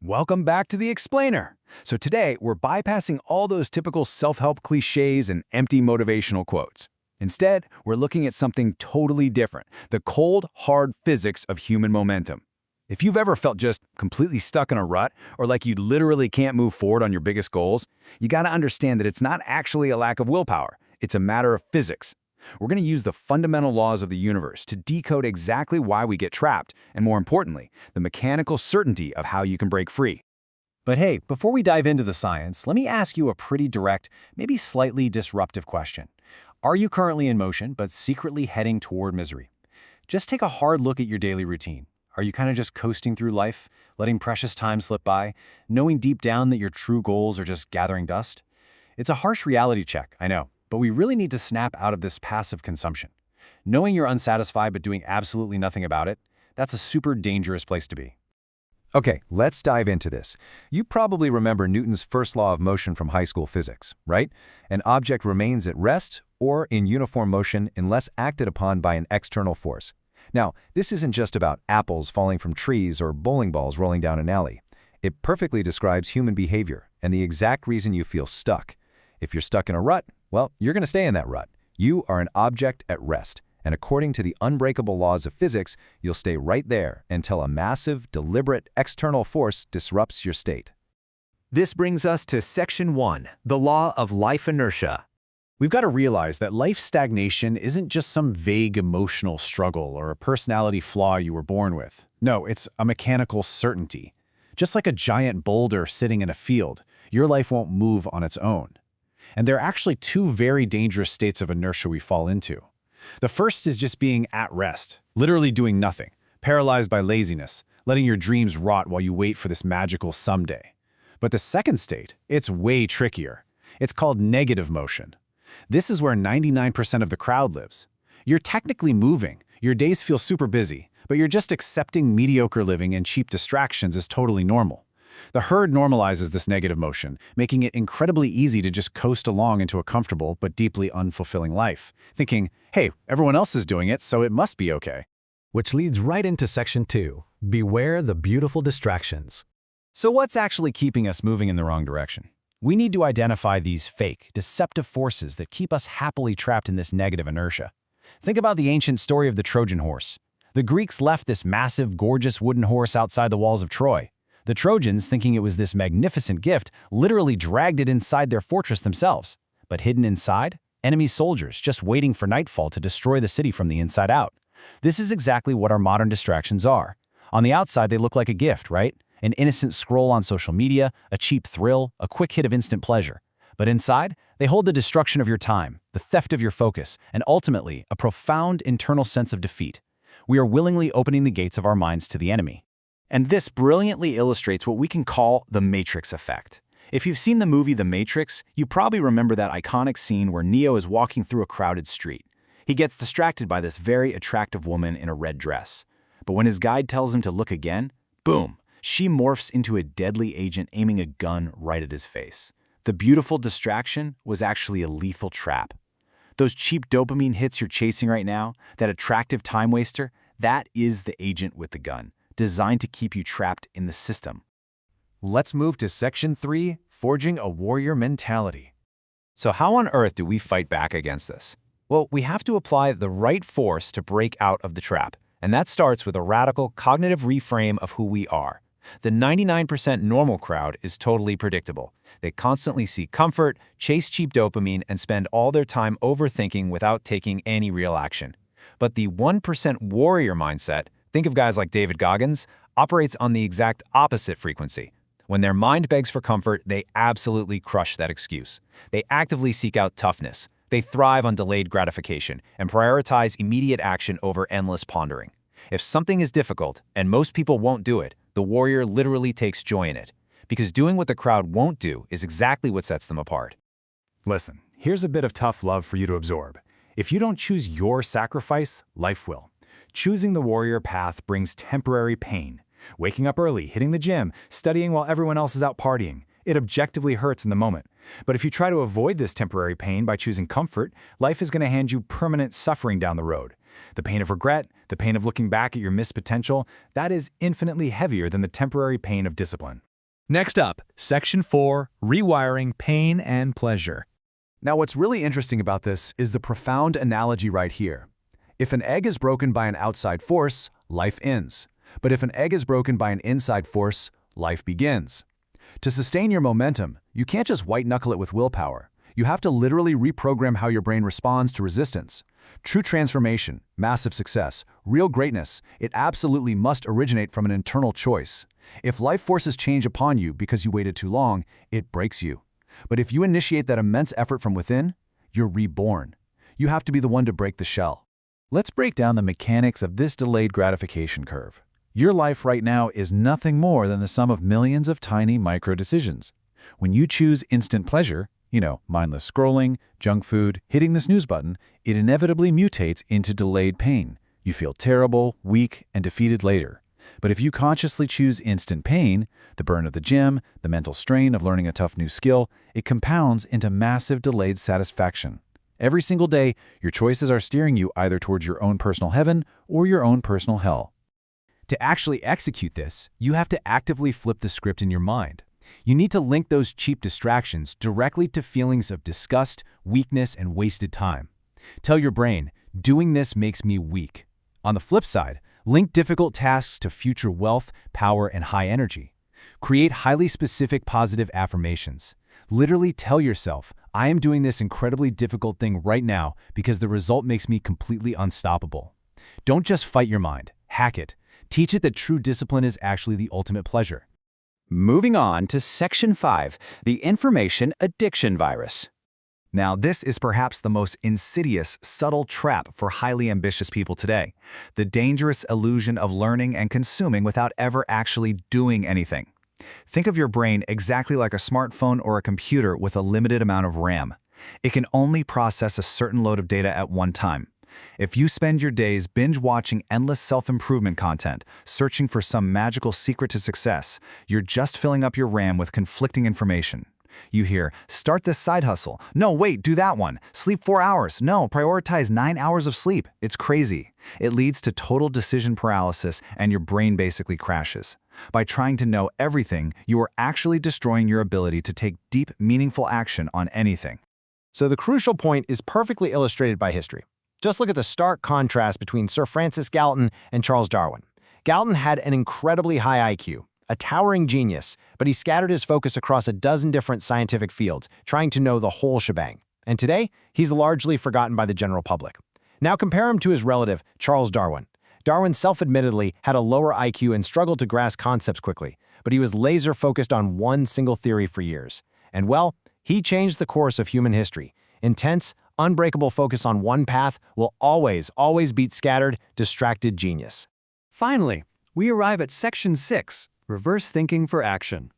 Welcome back to The Explainer. So today, we're bypassing all those typical self-help cliches and empty motivational quotes. Instead, we're looking at something totally different, the cold, hard physics of human momentum. If you've ever felt just completely stuck in a rut, or like you literally can't move forward on your biggest goals, you gotta understand that it's not actually a lack of willpower, it's a matter of physics. We're going to use the fundamental laws of the universe to decode exactly why we get trapped, and more importantly, the mechanical certainty of how you can break free. But hey, before we dive into the science, let me ask you a pretty direct, maybe slightly disruptive question. Are you currently in motion, but secretly heading toward misery? Just take a hard look at your daily routine. Are you kind of just coasting through life, letting precious time slip by, knowing deep down that your true goals are just gathering dust? It's a harsh reality check, I know. But we really need to snap out of this passive consumption. Knowing you're unsatisfied but doing absolutely nothing about it, that's a super dangerous place to be. Okay, let's dive into this. You probably remember Newton's first law of motion from high school physics, right? An object remains at rest or in uniform motion unless acted upon by an external force. Now, this isn't just about apples falling from trees or bowling balls rolling down an alley. It perfectly describes human behavior and the exact reason you feel stuck. If you're stuck in a rut, well, you're going to stay in that rut. You are an object at rest, and according to the unbreakable laws of physics, you'll stay right there until a massive, deliberate external force disrupts your state. This brings us to Section 1, the law of life inertia. We've got to realize that life stagnation isn't just some vague emotional struggle or a personality flaw you were born with. No, it's a mechanical certainty. Just like a giant boulder sitting in a field, your life won't move on its own. And there are actually two very dangerous states of inertia we fall into. The first is just being at rest, literally doing nothing, paralyzed by laziness, letting your dreams rot while you wait for this magical someday. But the second state, it's way trickier. It's called negative motion. This is where 99% of the crowd lives. You're technically moving, your days feel super busy, but you're just accepting mediocre living and cheap distractions as totally normal. The herd normalizes this negative motion, making it incredibly easy to just coast along into a comfortable but deeply unfulfilling life, thinking, hey, everyone else is doing it, so it must be okay. Which leads right into Section 2, beware the beautiful distractions. So what's actually keeping us moving in the wrong direction? We need to identify these fake, deceptive forces that keep us happily trapped in this negative inertia. Think about the ancient story of the Trojan horse. The Greeks left this massive, gorgeous wooden horse outside the walls of Troy. The Trojans, thinking it was this magnificent gift, literally dragged it inside their fortress themselves. But hidden inside, enemy soldiers just waiting for nightfall to destroy the city from the inside out. This is exactly what our modern distractions are. On the outside, they look like a gift, right? An innocent scroll on social media, a cheap thrill, a quick hit of instant pleasure. But inside, they hold the destruction of your time, the theft of your focus, and ultimately, a profound internal sense of defeat. We are willingly opening the gates of our minds to the enemy. And this brilliantly illustrates what we can call the Matrix effect. If you've seen the movie The Matrix, you probably remember that iconic scene where Neo is walking through a crowded street. He gets distracted by this very attractive woman in a red dress. But when his guide tells him to look again, boom, she morphs into a deadly agent aiming a gun right at his face. The beautiful distraction was actually a lethal trap. Those cheap dopamine hits you're chasing right now, that attractive time waster, that is the agent with the gun, designed to keep you trapped in the system. Let's move to Section 3, forging a warrior mentality. So how on earth do we fight back against this? Well, we have to apply the right force to break out of the trap, and that starts with a radical cognitive reframe of who we are. The 99% normal crowd is totally predictable. They constantly seek comfort, chase cheap dopamine, and spend all their time overthinking without taking any real action. But the 1% warrior mindset, think of guys like David Goggins, operates on the exact opposite frequency. When their mind begs for comfort, they absolutely crush that excuse. They actively seek out toughness. They thrive on delayed gratification and prioritize immediate action over endless pondering. If something is difficult, and most people won't do it, the warrior literally takes joy in it. Because doing what the crowd won't do is exactly what sets them apart. Listen, here's a bit of tough love for you to absorb. If you don't choose your sacrifice, life will. Choosing the warrior path brings temporary pain. Waking up early, hitting the gym, studying while everyone else is out partying. It objectively hurts in the moment. But if you try to avoid this temporary pain by choosing comfort, life is going to hand you permanent suffering down the road. The pain of regret, the pain of looking back at your missed potential, that is infinitely heavier than the temporary pain of discipline. Next up, Section 4, Rewiring Pain and Pleasure. Now, what's really interesting about this is the profound analogy right here. If an egg is broken by an outside force, life ends. But if an egg is broken by an inside force, life begins. To sustain your momentum, you can't just white-knuckle it with willpower. You have to literally reprogram how your brain responds to resistance. True transformation, massive success, real greatness, it absolutely must originate from an internal choice. If life forces change upon you because you waited too long, it breaks you. But if you initiate that immense effort from within, you're reborn. You have to be the one to break the shell. Let's break down the mechanics of this delayed gratification curve. Your life right now is nothing more than the sum of millions of tiny micro-decisions. When you choose instant pleasure, mindless scrolling, junk food, hitting the snooze button, it inevitably mutates into delayed pain. You feel terrible, weak, and defeated later. But if you consciously choose instant pain, the burn of the gym, the mental strain of learning a tough new skill, it compounds into massive delayed satisfaction. Every single day, your choices are steering you either towards your own personal heaven or your own personal hell. To actually execute this, you have to actively flip the script in your mind. You need to link those cheap distractions directly to feelings of disgust, weakness, and wasted time. Tell your brain, doing this makes me weak. On the flip side, link difficult tasks to future wealth, power, and high energy. Create highly specific positive affirmations. Literally tell yourself, I am doing this incredibly difficult thing right now because the result makes me completely unstoppable. Don't just fight your mind, hack it. Teach it that true discipline is actually the ultimate pleasure. Moving on to Section 5, the information addiction virus. Now, this is perhaps the most insidious, subtle trap for highly ambitious people today. The dangerous illusion of learning and consuming without ever actually doing anything. Think of your brain exactly like a smartphone or a computer with a limited amount of RAM. It can only process a certain load of data at one time. If you spend your days binge-watching endless self-improvement content, searching for some magical secret to success, you're just filling up your RAM with conflicting information. You hear, start this side hustle. No, wait, do that one. Sleep 4 hours. No, prioritize 9 hours of sleep. It's crazy. It leads to total decision paralysis and your brain basically crashes. By trying to know everything, you are actually destroying your ability to take deep, meaningful action on anything. So the crucial point is perfectly illustrated by history. Just look at the stark contrast between Sir Francis Galton and Charles Darwin. Galton had an incredibly high IQ, a towering genius, but he scattered his focus across a dozen different scientific fields, trying to know the whole shebang. And today, he's largely forgotten by the general public. Now compare him to his relative, Charles Darwin. Darwin self-admittedly had a lower IQ and struggled to grasp concepts quickly, but he was laser-focused on one single theory for years. And well, he changed the course of human history. Intense, unbreakable focus on one path will always beat scattered, distracted genius. Finally, we arrive at Section 6, reverse thinking for action.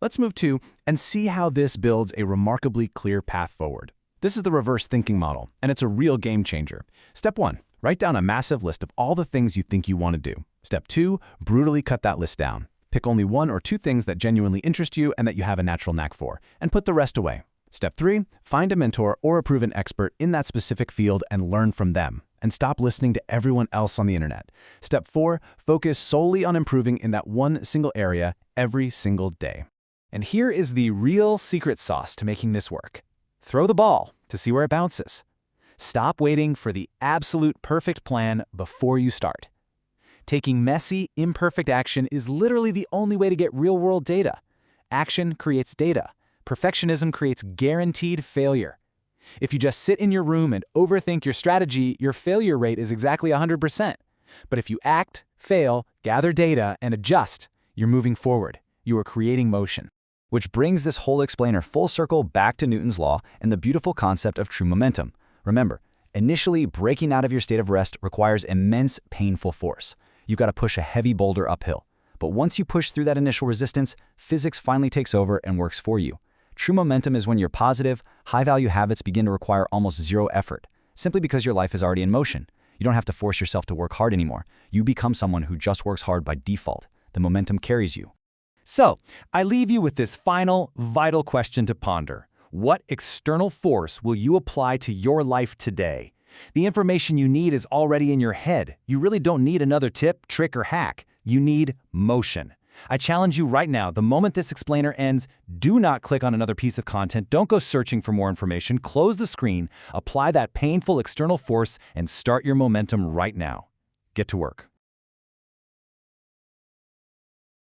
Let's move to and see how this builds a remarkably clear path forward. This is the reverse thinking model, and it's a real game changer. Step 1, write down a massive list of all the things you think you want to do. Step 2, brutally cut that list down. Pick only 1 or 2 things that genuinely interest you and that you have a natural knack for, and put the rest away. Step 3, find a mentor or a proven expert in that specific field and learn from them, and stop listening to everyone else on the internet. Step 4, focus solely on improving in that one single area every single day. And here is the real secret sauce to making this work. Throw the ball to see where it bounces. Stop waiting for the absolute perfect plan before you start. Taking messy, imperfect action is literally the only way to get real-world data. Action creates data. Perfectionism creates guaranteed failure. If you just sit in your room and overthink your strategy, your failure rate is exactly 100%. But if you act, fail, gather data, and adjust, you're moving forward. You are creating motion. Which brings this whole explainer full circle back to Newton's law and the beautiful concept of true momentum. Remember, initially breaking out of your state of rest requires immense painful force. You've got to push a heavy boulder uphill. But once you push through that initial resistance, physics finally takes over and works for you. True momentum is when your positive, high-value habits begin to require almost zero effort, simply because your life is already in motion. You don't have to force yourself to work hard anymore. You become someone who just works hard by default. The momentum carries you. So, I leave you with this final, vital question to ponder. What external force will you apply to your life today? The information you need is already in your head. You really don't need another tip, trick, or hack. You need motion. I challenge you right now, the moment this explainer ends, do not click on another piece of content, don't go searching for more information, close the screen, apply that painful external force, and start your momentum right now. Get to work.